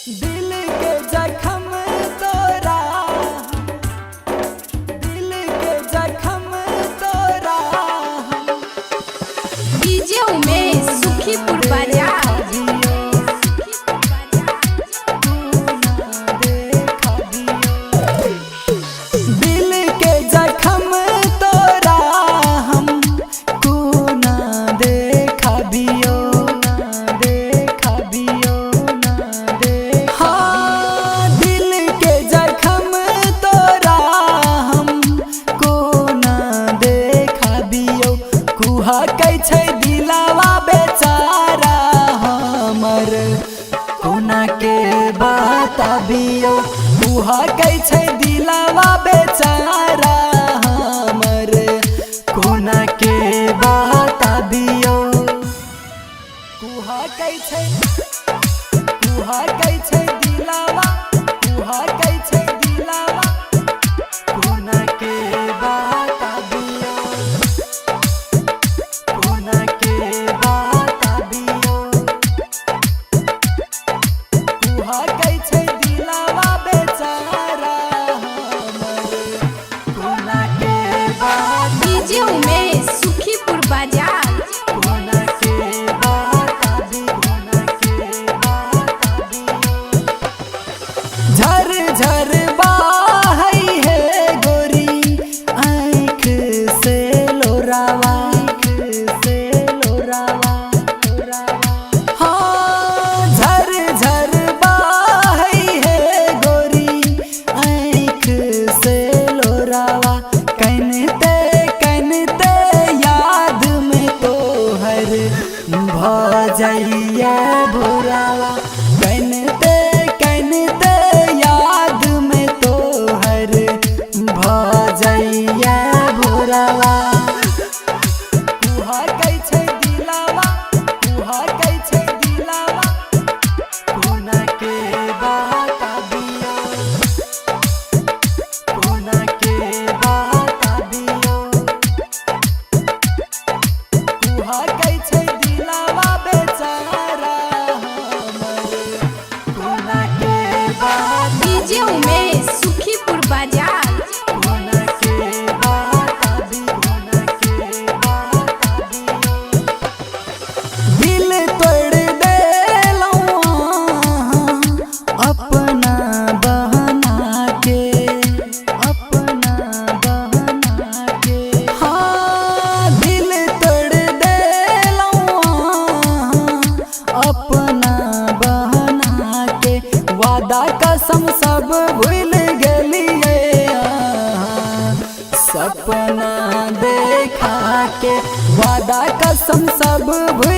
दिल के जख्म तोरा, दिल के जख्म तोरा डीजे उमेश सुखीपुर बाजार। दिल के जख्म तोरा हम तू ना देखा दियो, देखा दियो ना दे। हाँ दिल के जख्म तोरा हम को ना देखा दियो। कुहा कै छै दिलावा बेचारा हमर कोना के बताबियो। कुहा कै छै दिलावा बेचारा हमर कोना के बताबियो। कुहा कै छै, कुहा कै छै दिलावा, कुहा कै छै दिलावा कोना के बताबियो, कोना के बताबियो। कुहा कै छै दिलावा बेचारा हमर कोना के डीजे उमेश सुखीपुर बाजार। कोना के बताबी, कोना के बताबियो। झर झर बाहई है गोरी आँख से लोरावा, आँख से लोरावा, लोरावा। हाँ झर झर बाहई है गोरी आँख से लोरावा। कनते कनते याद में तोहर भजैया भोरावा। कनते कनते याद में तोहर भजैया भोरावा। कुहा कै छै दिलावा, कुहा कै छै दिलावा कोना के बताबियो, कोना के बताबियो। कुहा कै छै दिलावा बेचारा हमर कोना के डीजे उमेश सुखीपुर बाजार। कोना के बताबी, कोना के बताबियो। दिल तोड़ देलौं अपना बहना के, अपना बहना के। हाँ दिल तोड़ देलौं अपना बहना के। वादा कसम सब भूल गेलिए सपना देखा के। वादा कसम सब भूल